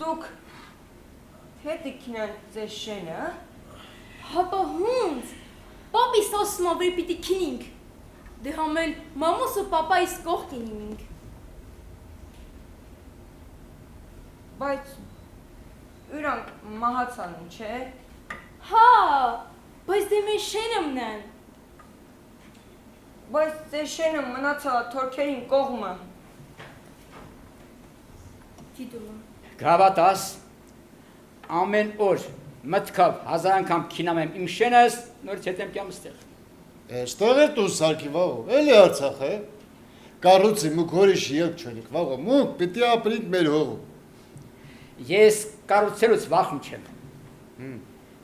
Դուք հետ եք ինան ձեզ շենը, Հապա հունց, պապիս ասում ա, որ պիտի քինինք, դե համել մամուս ու պապայիս կողքին ինինք։ բայց իրանք մահացան, չէ։ Հա, բայց դե մեր շենը մնան։ Բայց ձեզ շենը մնացա թորքերին կողմը։ Գիտում Գավատաս, ամեն օր մտքավ 1000 անգամ քինամ եմ իմ շենս, նորից հետեմ կյամ ստեղ։ Էստեղ է տու սարքի վաղով, էլի Արցախ է։ Կառուցի մուկ հորիշի ելք չունիք վաղով, մուկ պիտի ապրինք մեր հողում։ Ես կառուցելուց վախում չեմ։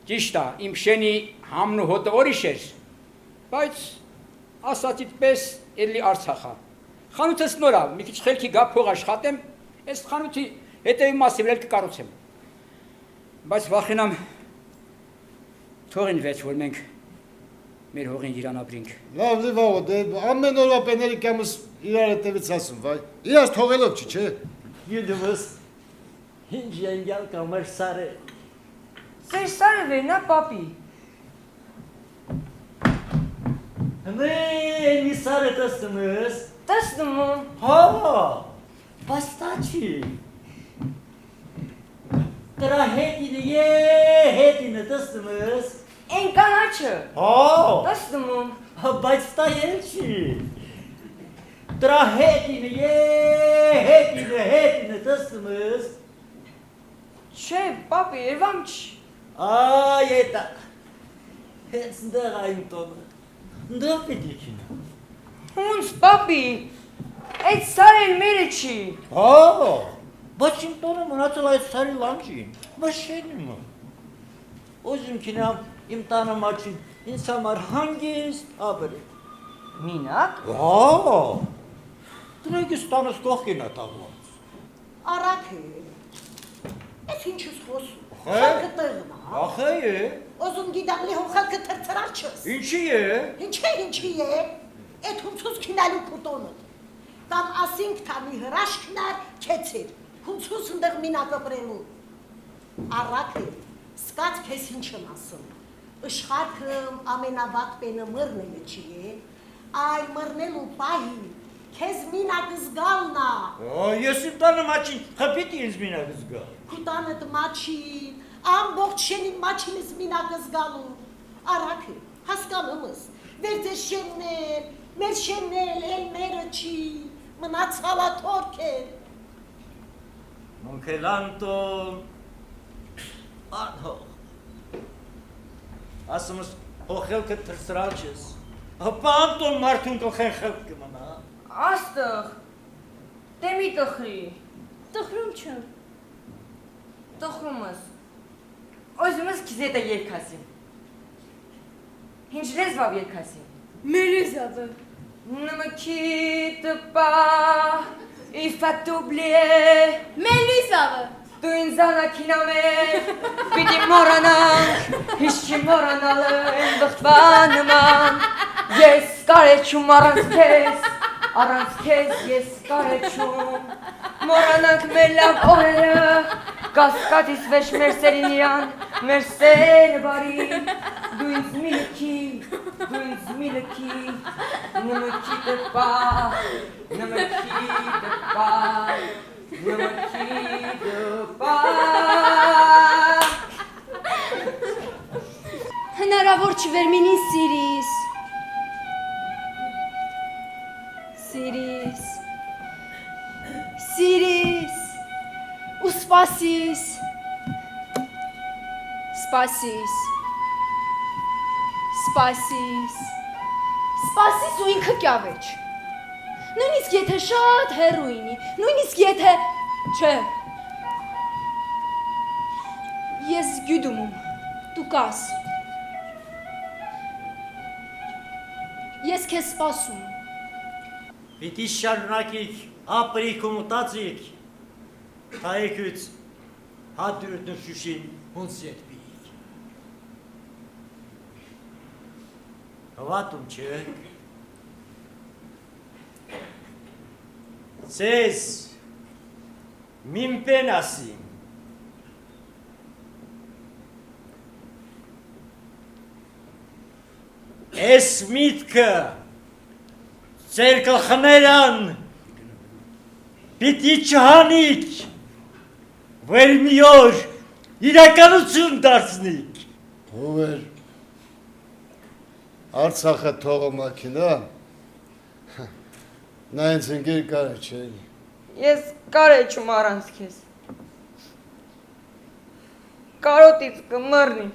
Ճիշտ է, իմ շենի համն ու հոտը ուրիշ էր, բայց ասածիդ պես էլի Արցախա։ Խանութս նոր ա, մի քիչ խելքի գա փող աշխատեմ, այս խանութի հետևի մասիվ էլ կկառուցեմ։ Բայց վախենամ թողին վեճ, որ մենք մեր հողին իրան ապրինք։ Լավ լի վաղով, դե ամեն օրվա պեների կամս իրար հետևից ասում, վայ, իրաց թողելով չի, չէ։ Գյուդումս, հինչ ենգյալ կամեր սար է։ Ձեր սարը վերնա պապի։ Հմեն մի սար է տստումս։ Տեսնում եմ։ Հա, բաստա չի։ Դրա հետինը տստումս։ Են կանաչը։ Հա, Տեսնում եմ։ բայց տա էլ չի։ Դրա հետինը տստումս։ Չէ, պապի, երվամ չի։ Այ էտա, հենց դեղ այն տոնը, դեղ պիտի քինը։ Հունց, պապի, այդ սարել մերը չի։ Հա, բայց իմ տոնը մնացել այդ սարի լանջին, մաշենում եմ։ Ոզում քինամ իմ տանը մաչին, ինձ համար հանգիստ ապրի։ Մինակ։ Հա, դրեգիս տանս կողքին է տաղված։ Արակ է, ես ինչ ես խոսում, խալքը տեղն է։ Ախե է, Ոզում գիտամ լի հոն խալքը թրծրար չս։ ինչի է։ Ինչի է, էդ հունցուս քինալու կուտոնըտ։ Տան ասինք թամի հրաշքնար կեցիր, հունցուս ընդեղ մինակ ապրելու։ Արակ է, սկաց կես ինչ եմ ասում, ըշխարքım ամենավատ պենը մրնելը չի է, այլ մրնելու պահի, կեզ մինակ զգալնա։ Ես իմ տանը մաչին, խպիտի ինձ մինակ զգալ։ Կուտանըտ մաչին, ամբողջ շենին մաչինս մինակ զգալու։ Արակ է, հասկանումս, վեր ձեզ շեննել, մեր շեննել, էլ մերը չի, մնացալա թորք է։ Մոնքել Անտոն, անհող, ասումս հոխելքը թրսրալ չես, հպա Անտոն մարդուն կողեն խելք կմնա։ Աստղ, դե մի տխրի, Տխրում չեմ։ տխրումս, ոզումս կիզետը երկասին, հինչ լեզվավ երկասին, Մեր եզավը։ նմքի տպա, իվատուբլիե, Մեր եզավը։ դու ինձանաքին ամեն, պիտի մորանանք, հիշչի մորանալը են բղթվանման, ես կարեչում առանց քեզ ես կարեչում, մորանանք մեր լավ օրերը, կասկադիս վեշ մեր սերինյան, մեր սերը բարի, դու ինձ մի լքի, նմքի տպա, Հնարավոր չի վերմինին սիրիս։ Սիրիս, ու սպասիս, սպասիս ու ինքը կյավեջ, նույնիսկ եթե շատ հեռուինի, նույնիսկ եթե, չէ, ես գյուդում ում, դու կաս, ես քեզ սպասում, Պիտի շարունակիք, ապրիք ու մտածիք, թայեքույց հատուրդ նշուշին հունց ետպիիք։ Հվատում չէ։ Ձեզ միմպեն ասին, Էս միտքը ձեր գլխներան պիտի չհանիք, որ մի օր իրականություն դարձնիք։ Ով էր Արցախը թողը մաքինա, նա ինձ ընկեր կարը չէ։ Ես կարեչում առանց քեզ։ Կարոտից կմռնի։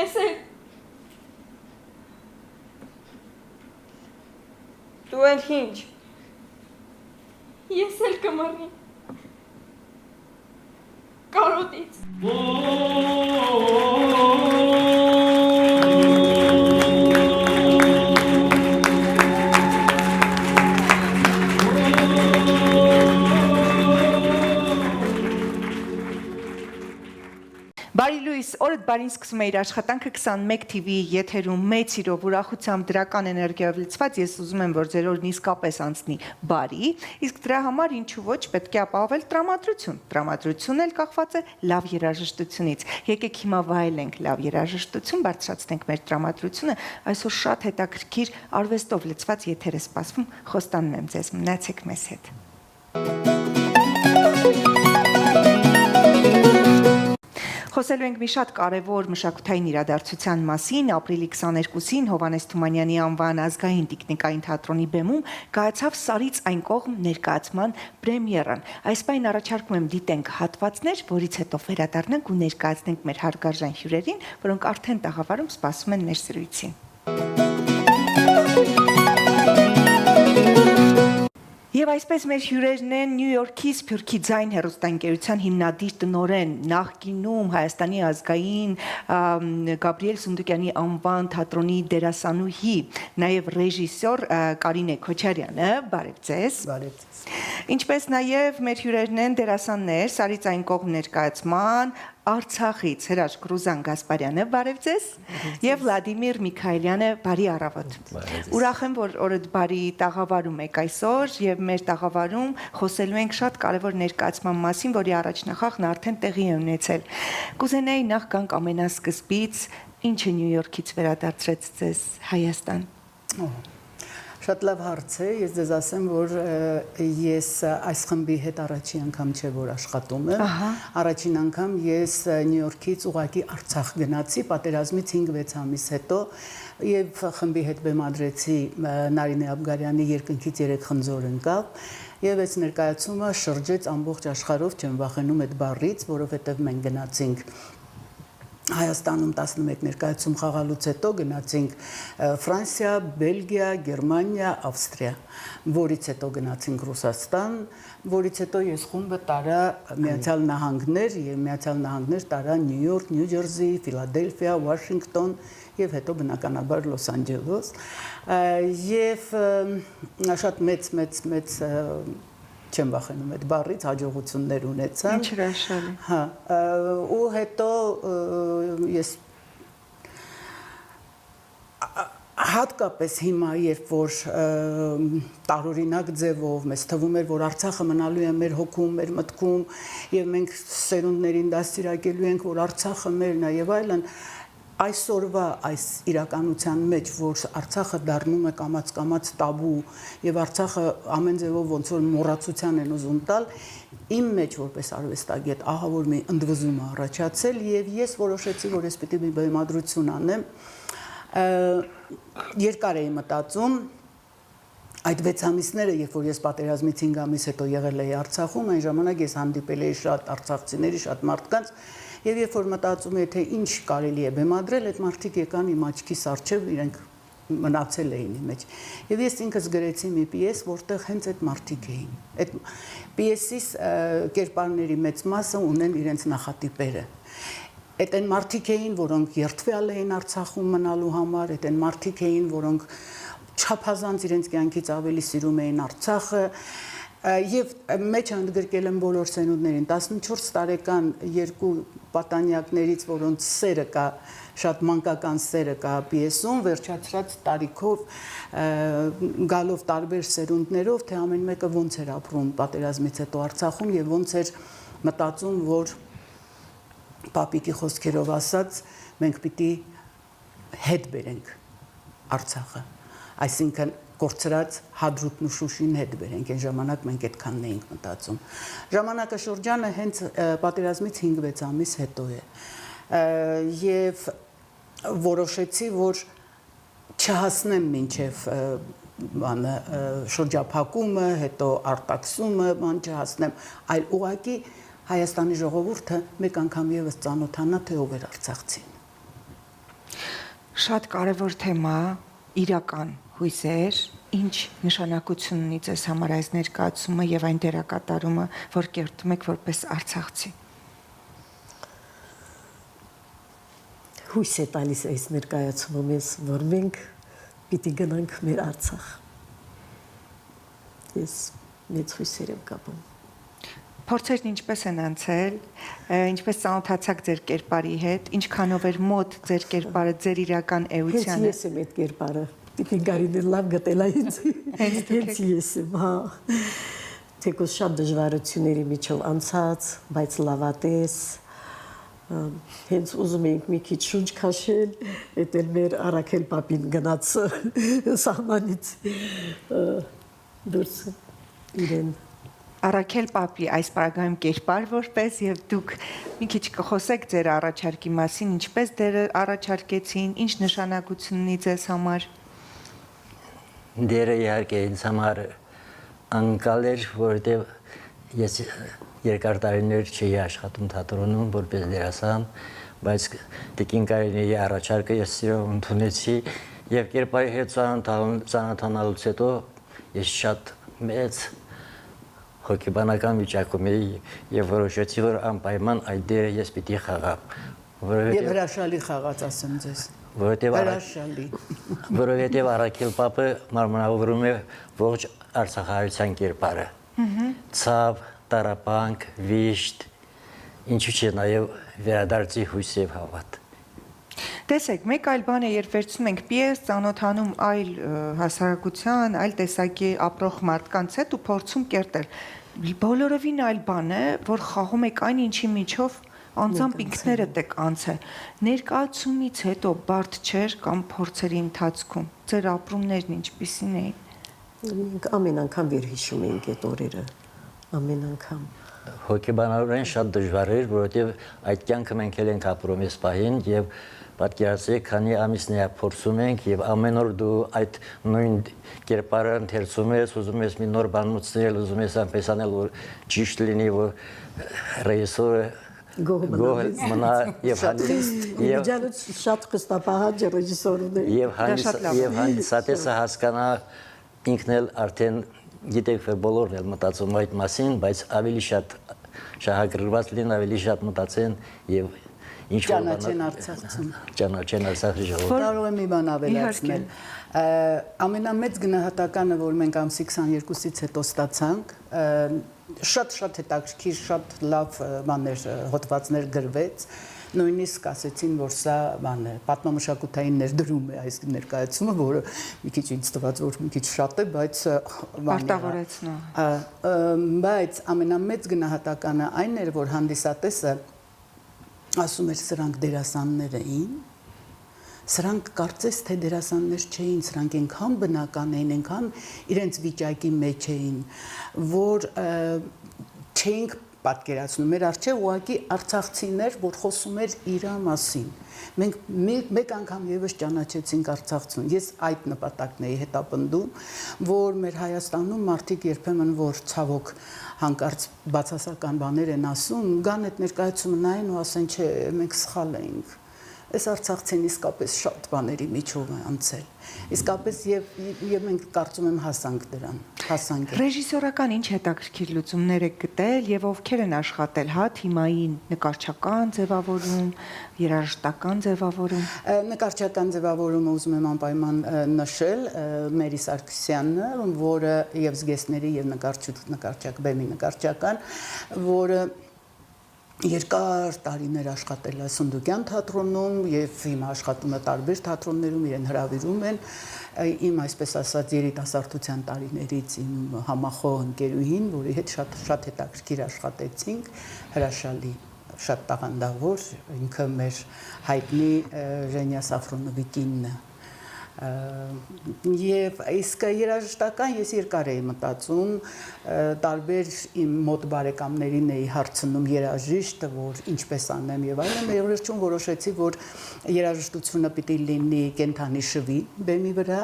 Ես էլ Դու էլ ինչ։ Ես էլ կմռնի։ Կարոտից։ Բարի լույս, օրդ բարին սկսում է իր աշխատանքը 21 TV եթերում մեծ սիրով ուրախությամբ դրական էներգիայով լցված ես ուզում եմ, որ ձեր օրն իսկապես անցնի բարի, իսկ դրա համար ինչու ոչ պետք է ապահովել տրամադրություն։ Տրամադրությունն էլ կախված է լավ երաժշտությունից։ Եկեք հիմա վայելենք լավ երաժշտություն, բարձրացնենք մեր տրամադրությունը, այսօր շատ հետաքրքիր արվեստով լցված եթեր է սպասվում, խոստանում եմ ձեզ, մնացեք մեզ հետ։ Խոսելու ենք մի շատ կարևոր մշակութային իրադարձության մասին, ապրիլի 22-ին Հովհաննես Թումանյանի անվան ազգային տիկնիկային թատրոնի բեմում կայացավ Սարից այն կողմ ներկայացման պրեմիերան։ Այս պայն առաջարկում եմ դիտենք հատվածներ, որից հետո վերադառնանք ու ներկայացնենք մեր հարգարժան հյուրերին, որոնք արդեն տաղավարում սպասում են մեր զրույցին։ Եվ այսպես մեր հյուրերն են Նյու Յորքի Սփյուռքի ձայն հեռուստաընկերության հիմնադիր տնօրեն, նախկինում Հայաստանի ազգային Գաբրիել Սունդուկյանի անվան թատրոնի դերասանուհի, նաև ռեժիսոր Կարինե Քոչարյանը, բարև ձեզ։ Բարև ձեզ։ Ինչպես նաև մեր հյուրերն են դերասաններ Սարից այն կողմ ներկայացման Արցախից Հրաշք Ռուզան Գասպարյանը, բարև ձեզ, եւ Վլադիմիր Միքայելյանը, բարի առավոտ։ Ուրախ եմ, որ օրդ բարի տաղավարում եք այսօր եւ մեր տաղավարում խոսելու ենք շատ կարեւոր ներկայացման մասին, որի առաջնախախն արդեն տեղի է ունեցել։ Կուզենայի նախ գանք ամենասկզբից, ինչը Նյու Յորքից վերադարձրեց ձեզ Հայաստան։ Շատ լավ հարց է, ես ձեզ ասեմ, որ ես այս խմբի հետ առաջին անգամ չէ, որ աշխատում եմ, առաջին անգամ ես Նյու Յորքից ուղղակի Արցախ գնացի, պատերազմից 5-6 ամիս հետո եւ խմբի հետ բեմադրեցի Նարինե Աբգարյանի Երկնքից 3 խնձոր ընկավ եւ այս ներկայացումը շրջեց ամբողջ աշխարհով, չեմ վախենում այդ բառից, որովհետեւ մենք գնացինք Հայաստանում 11 ներկայացում խաղալուց հետո գնացինք Ֆրանսիա, Բելգիա, Գերմանիա, Ավստրիա, որից հետո գնացինք Ռուսաստան, որից հետո ես խումբը տարա Միացյալ Նահանգներ եւ Միացյալ Նահանգներ տարա Նյու Յորք, Նյու Ջերսի, Ֆիլադելֆիա, Վաշինգտոն եւ հետո բնականաբար Լոս Անջելես եւ շատ մեծ չեմ վախենում այդ բառից հաջողություններ ունեցան։ Ինչ հրաշալի։ Հա, ու հետո ես հատկապես հիմա երբ որ տարօրինակ ձևով մեզ թվում էր որ Արցախը մնալու է մեր հոգում, մեր մտքում եւ մենք սերունդներին դաստիարակելու ենք որ Արցախը մերն է եւ այլն այսօրվա այս իրականության մեջ որ Արցախը դառնում է կամաց տաբու եւ Արցախը ամեն ձևով ոնց որ մոռացության են ուզում տալ իմ մեջ որպես արվեստագետ ահա որ մի ընդվզում է առաջացել եւ ես որոշեցի որ ես պիտի մի բեմադրություն անեմ երկար էի մտածում այդ 6 ամիսները երբ որ ես պատերազմից 5 ամիս հետո եղել էի Արցախում այն ժամանակ ես հանդիպել էի շատ արցախցիների շատ մարդկանց Եվ երբ որ մտածում եմ, թե ինչ կարելի է բեմադրել, այդ մարդիկ եկան իմ աչքիս առջև, իրենք մնացել էին իմ մեջ։ Եվ ես ինքս գրեցի մի պիես, որտեղ հենց այդ մարդիկ էին։ Այդ պիեսից կերպարների մեծ մասը ունեն իրենց նախատիպերը։ Այդ այն մարդիկ էին, որոնք երթվյալ էին Արցախում մնալու համար, այդ այն մարդիկ էին, որոնք չափազանց իրենց կյանքից ավելի սիրում էին Արցախը Եվ մեջ ընդգրկել եմ բոլոր սերունդներին 14 տարեկան երկու պատանյակներից, որոնց սերը կա, շատ մանկական սերը կա պիեսում, վերջացրած տարիքով գալով տարբեր սերունդներով, թե ամեն մեկը ոնց էր ապրում պատերազմից հետո Արցախում եւ ոնց էր մտածում, որ պապիկի խոսքերով ասած, մենք պիտի հետ բերենք Արցախը, այսինքն կորցրած Հադրութն ու Շուշին հետ բերենք, այն ժամանակ մենք այդքանն էինք մտածում։ Ժամանակաշրջանը հենց պատերազմից 5-6 ամիս հետո է։ Եվ որոշեցի, որ չհասնեմ մինչև բանը շրջափակումը, հետո արտաքսումը, բան չհասնեմ, այլ ուղղակի Հայաստանի ժողովուրդը մեկ անգամ եւս ծանոթանա, թե ով էր արցախցին։ Շատ կարևոր թեմա, իրական հույսեր, ինչ նշանակություն ունի ձեզ համար այս ներկայացումը եւ այն դերակատարումը, որ կերտում եք որպես արցախցի։ Հույս է տալիս այս ներկայացումը մեզ, որ մենք պիտի գնանք մեր Արցախ։ Ես մեծ հույսեր եմ կապում։ Փորձերն ինչպես են անցել, ինչպես ծանոթացաք ձեր կերպարի հետ, ինչքանով էր մոտ ձեր կերպարը ձեր իրական էությանը։ Հենց ես եմ այդ կերպարը, պիտի Գարինեն լավ գտել է ինձ։ Հենց ես եմ, հա։ Թեկուզ շատ դժվարությունների միջով անցած, բայց լավատես, հենց ուզում էինք մի քիչ շունչ քաշել, էդ էլ մեր Արաքել պապին գնաց սահմանից դուրս իրեն։ Արաքել պապի այս պարագայում կերպար որպես եւ դուք մի քիչ կխոսեք ձեր առաջարկի մասին, ինչպես դերը առաջարկեցին, ինչ նշանակություն ունի ձեզ համար։ Դերը իհարկե ինձ համար անկալ էր, որովհետև ես երկար տարիներ չի աշխատում թատրոնում որպես դերասան, բայց Տիկին Կարինեի առաջարկը ես սիրով ընդունեցի եւ կերպարի հետ ծանոթանալուց հետո ես շատ մեծ հոգեբանական վիճակում էի եւ որոշեցի, որ անպայման այդ դերը ես պիտի խաղամ։ Եվ հրաշալի խաղաց, ասեմ ձեզ։ Որովհետև Արաքել պապը մարմնավորում է ողջ արցախահայության կերպարը։ Ցավ, տարապանք, վիշտ, ինչու՞ չէ նաև վերադարձի հույս եւ հավատ։ Տեսեք, մեկ այլ բան է, երբ վերցնում ենք պիես, ծանոթանում այլ հասարակության, այլ տեսակի ապրող մարդկանց հետ ու փորձում կերտել։ Բոլորովին այլ բան է, որ խաղում եք այն ինչի միջով անձամբ ինքներդ եք անցել։ Ներկայացումից հետո բարդ չէր կամ փորձերի ընթացքում ձեր ապրումներն ինչպիսին էին։ Մենք ամեն անգամ վերհիշում էինք այդ օրերը, ամեն անգամ։ Հոգեբանորեն շատ դժվար էր, որովհետև այդ կյանքը մենք էլ ենք ապրում այս պահին եւ պատկերացրեք, քանի ամիսն է փորձում ենք եւ ամեն օր դու այդ նույն կերպարը ընթերցում ես, ուզում ես մի նոր բան մտցնել, ուզում ես այնպես անել, որ ճիշտ լինի, որ ռեժիսորը գոհ մնա եւ շատ խստապահաճ ռեժիսորն է։ Եվ հանդիսատեսը հասկանա ինքն էլ արդեն գիտեք, որ բոլորն էլ մտածում այդ մասին, բայց ավելի շատ շահագրգռված լինեն, ավելի շատ մտածեն եւ ճանաչեն Արցախցուն։ Ճանաչեն Արցախի ժողովուրդը։ Կարող եմ մի բան ավելացնել։ Ամենամեծ գնահատականը, որ մենք ամսի 22-ից հետո ստացանք, շատ հետաքրքիր, շատ լավ բաներ, հոդվածներ գրվեց, նույնիսկ ասեցին, որ սա բան է, պատմամշակութային ներդրում է այս ներկայացումը, որը մի քիչ ինձ թվաց, որ մի քիչ շատ է, բայց պարտավորեցնա։ Բայց ամենամեծ գնահատականը այն էր, որ հանդիսատեսը ասում էր, սրանք դերասաններ էին, սրանք կարծես թե դերասաններ չէին, սրանք այնքան բնական էին, այնքան իրենց վիճակի մեջ էին, որ չէինք պատկերացնում, մեր առջև ուղղակի արցախցիներ, որ խոսում էր իր մասին։ Մենք մեկ անգամ եւս ճանաչեցինք Արցախցուն։ Ես այդ նպատակն էի հետապնդում, որ մեր Հայաստանում մարդիկ երբեմն որ ցավոք հանկարծ բացասական բաներ են ասում, գան այդ ներկայացումը նայեն ու ասեն, չէ, մենք սխալ էինք։ Այս Արցախցին իսկապես շատ բաների միջով է անցել։ Իսկապես եւ մենք կարծում եմ հասանք դրան, հասանք։ Ռեժիսորական ինչ հետաքրքիր լուծումներ եք գտել եւ ովքեր են աշխատել, հա, թիմային նկարչական ձևավորում, երաժշտական ձևավորում։ Նկարչական ձևավորումը ուզում եմ անպայման նշել Մերի Սարգսյանը, որը եւ զգեստների եւ նկարչակ բեմի նկարչական, որը երկար տարիներ աշխատել է Սունդուկյան թատրոնում եւ հիմա աշխատում է տարբեր թատրոններում, իրեն հրավիրում են իմ այսպես ասած երիտասարդության տարիներից իմ համախոհ ընկերուհին, որի հետ շատ հետաքրքիր աշխատեցինք, հրաշալի շատ տաղանդավոր, ինքը մեր հայտնի Ժենյա Սաֆրոնովի կինն է։ Եվ իսկ երաժշտական ես երկար էի մտածում, տարբեր իմ մոտ բարեկամներին էի հարցնում երաժիշտը, որ ինչպես անեմ եւ այլն, եւ վերջում որոշեցի, որ երաժշտությունը պիտի լինի կենթանի շվի բեմի վրա,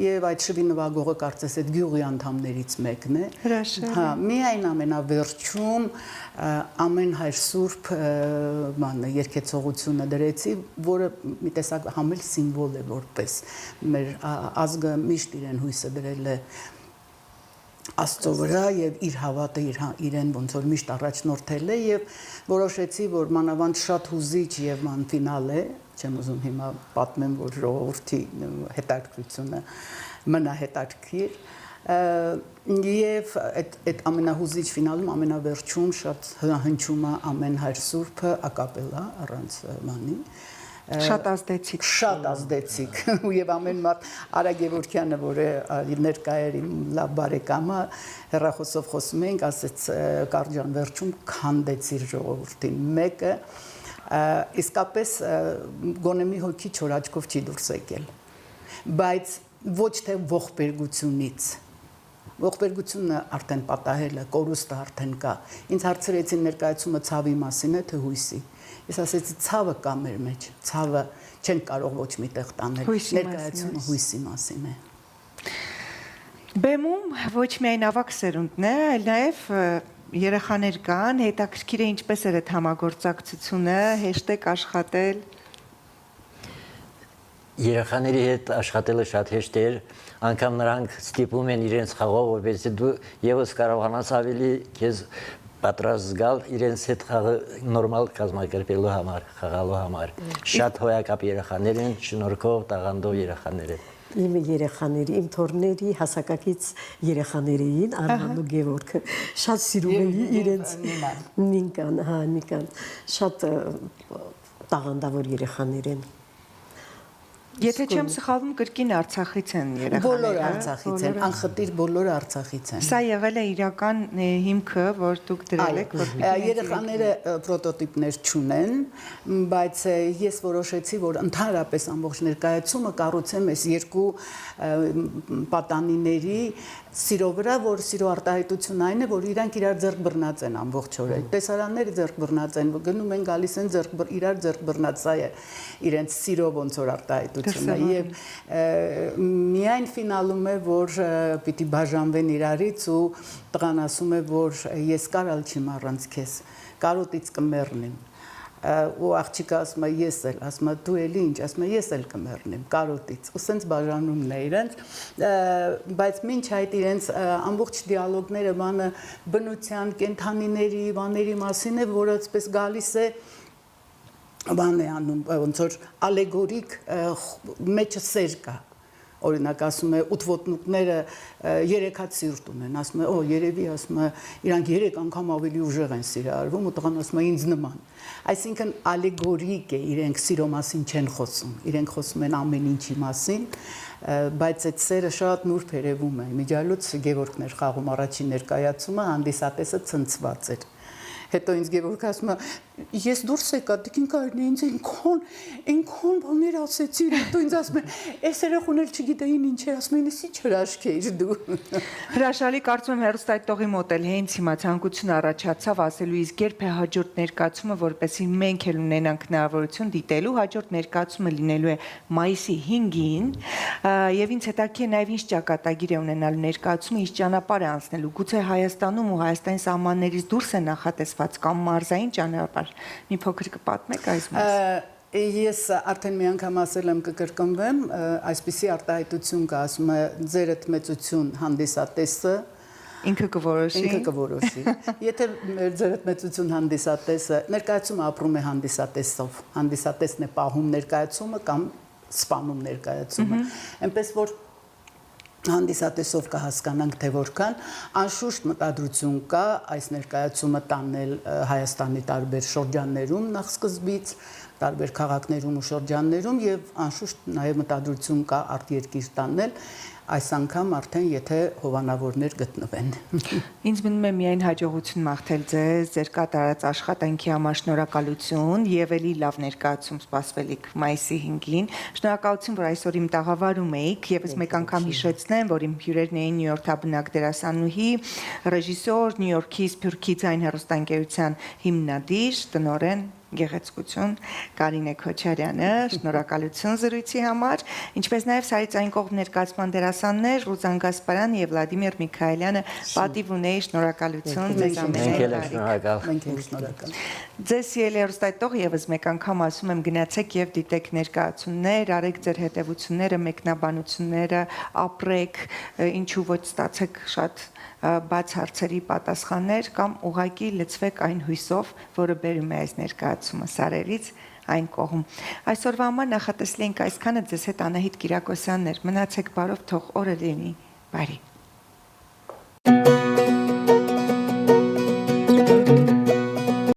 եւ այդ շվի նվագողը կարծես այդ գյուղի անդամներից մեկն է։ Հա, միայն ամենավերջում ամեն հայր սուրբ բանը երկեցողությունը դրեցի, որը մի տեսակ համել սիմվոլ է որպես մեր ազգը միշտ իրեն հույսը դրել է Աստծո վրա եւ իր հավատը իրեն ոնց որ միշտ առաջնորդել է եւ որոշեցի, որ մանավանդ շատ հուզիչ եւ մանֆինալ է, չեմ ուզում հիմա պատմեմ, որ ժողովրդի հետաքրությունը մնա հետաքրքիր եւ այդ ամենահուզիչ ֆինալում ամենավերջում շատ հնչում է ամեն հայր սուրբը ակապելա առանց մանի Շատ ազդեցիկ եւ ամեն մարդ Արա Գևորգյանը, որը ներկա էր իմ լավ բարեկամը, հեռախոսով խոսում էինք, ասեց Կարջան վերջում քանդեցիր ժողովրդին մեկը, իսկապես գոնե մի հոգի չոր աչքով չի դուրս եկել, բայց ոչ թե ողբերգությունից ողբերգությունը արդեն պատահել է, կորուստը արդեն կա։ Ինձ հարցրեցին ներկայացումը ցավի մասին է, թե հույսի։ Ես ասեցի ցավը կա մեր մեջ, ցավը չեն կարող ոչ միտեղ տանել, ներկայացումը հույսի մասին է։ Բեմում ոչ միայն ավակ սերունդն է, այլ նաև երեխաներ կան, հետաքրքիր է ինչպես էր այդ համագործակցությունը, հեշտ եք աշխատել։ Երեխաների հետ աշխատելը շատ հեշտ էր, անգամ նրանք ստիպում են իրենց խաղով, որպեսզի դու եւս կարողանաս ավելի քեզ պատրաստ զգալ իրենց հետ խաղը նորմալ կազմակերպելու համար, խաղալու համար։ Շատ հոյակապ երեխաներ են, շնորհքով, տաղանդով երեխաներ են։ Իմ երեխաների, իմ թորների հասակակից երեխաներին Արմանն ու Գևորգը շատ սիրում էին իրենց Նինկան, հա, Նիկան, շատ տաղանդավոր երեխաներ են։ Եթե չեմ սխալվում, կրկին Արցախից են երեխաները։ Բոլորը Արցախից են, անխտիր բոլորը Արցախից են։ Սա եղել է իրական հիմքը, որ դուք դրել եք, որ երեխաները պրոտոտիպներ չունեն, բայց ես որոշեցի, որ ընդհանրապես ամբողջ ներկայացումը կառուցեմ այս երկու պատանիների սիրո վրա, որ սիրո արտահայտությունն այն է, որ իրանք իրար ձեռք բռնած են ամբողջ օրը։ Տեսարանները ձեռք բռնած են, գնում են գալիս են իրար ձեռք բռնած, սա է իրենց սիրո ոնց որ արտահայտությունը եւ միայն ֆինալում է, որ պիտի բաժանվեն իրարից ու տղան ասում է, որ ես կարալ չեմ առանց քեզ, կարոտից կմեռնեմ։ Ու աղջիկը ասում է ես էլ, ասում է դու էլի ինչ, ասում է ես էլ կմեռնեմ կարոտից, ու սենց բաժանումն է իրենց, բայց մինչ այդ իրենց ամբողջ դիալոգները բանը բնության, կենթանիների, բաների մասին է, որը այսպես գալիս է բան է անում, ոնց որ ալեգորիկ մեջը սեր կա։ Օրինակ ասում է ութոտնուկները 3 հատ սիրտ ունեն, ասում է, օ, երևի ասում է, իրանք 3 անգամ ավելի ուժեղ են սիրարվում, ու տղան ասում է ինձ նման։ Այսինքն ալեգորիկ է, իրենք սիրո մասին չեն խոսում, իրենք խոսում են ամեն ինչի մասին, բայց այդ սերը շատ նուրբ երևում է։ Միջալուց Գևորգն էր խաղում առաջին ներկայացումը, հանդիսատեսը ցնցված էր։ Հետո ինձ Գևորգ ասում է, ես դուրս եկա, դիքին կարելի ինձ այնքան բաներ ասեցիր, հետո ինձ ասում է, այս երախուն էլ չգիտեին ինչ էր, ասում են, էսի չհրաշք էիր դու։ Հրաշալի կարծում եմ հեռուստատիտողի մոտ էլ հենց հիմա ցանկություն առաջացավ ասելու իսկ երբ է հաջորդ ներկայացումը, որպեսզի մենք էլ ունենանք հնարավորություն դիտելու, հաջորդ ներկայացումը լինելու է մայիսի 5-ին, եւ ինձ հետաքրքիր է նաեւ ինչ ճակատագիր է ունենալու ներկայացումը, ինչ ճանապարհ է անցնելու, գուցե Հայաստանում ու Հայաստանի սահմաններից դուրս է նախատեսված կամ մարզային ճանապարհ։ Մի փոքր կպատմեք այս մասին։ Ես արդեն մի անգամ ասել եմ կկրկնվեմ, այսպիսի արտահայտություն կա, ասում է ձերդ մեծություն հանդիսատեսը ինքը կորոշի։ Եթե ձերդ մեծություն հանդիսատեսը ներկայացումը ապրում է հանդիսատեսով, հանդիսատեսն է պահում ներկայացումը կամ սպանում ներկայացումը։ Այնպես որ հանդիսատեսով կհասկանանք, թե որքան անշուշտ մտադրություն կա այս ներկայացումը տանել Հայաստանի տարբեր շրջաններում նախ սկզբից, տարբեր քաղաքներում ու շրջաններում եւ անշուշտ նաեւ մտադրություն կա արտերկիր տանել այս անգամ արդեն եթե հովանավորներ գտնվեն։ Ինձ մնում է միայն հաջողություն մաղթել ձեզ, ձեր կատարած աշխատանքի համար շնորհակալություն եւ ելի լավ ներկայացում սպասվելիք մայիսի 5-ին։ Շնորհակալություն, որ այսօր իմ տաղավարում էիք, եւս մեկ անգամ հիշեցնեմ, որ իմ հյուրերն էին Նյույորքաբնակ դերասանուհի, ռեժիսոր, Նյու Յորքի Սփյուռքի ձայն հեռուստաընկերության հիմնադիր, տնօրեն Գեղեցկություն Կարինե Քոչարյանը, շնորհակալություն զրույցի համար, ինչպես նաև Սարից այն կողմ ներկայացման դերասաններ Ռուզան Գասպարյանը եւ Վլադիմիր Միքայելյանը պատիվ ունեի, շնորհակալություն ձեզ ամենայն։ Մենք ենք շնորհակալ։ Ձեզ ելի հեռուստատող եւս մեկ անգամ ասում եմ գնացեք եւ դիտեք ներկայացումներ, արեք ձեր հետևությունները, մեկնաբանությունները, ապրեք, ինչու ոչ ստացեք շատ բաց հարցերի պատասխաններ կամ ուղակի լցվեք այն հույսով, որը բերում է այս ներկայացումը Սարերից այն կողմ։ Այսօրվա համար նախատեսել ենք այսքանը, ձեզ հետ Անահիտ Կիրակոսյանն էր։ Մնացեք բարով, թող օրը լինի բարի։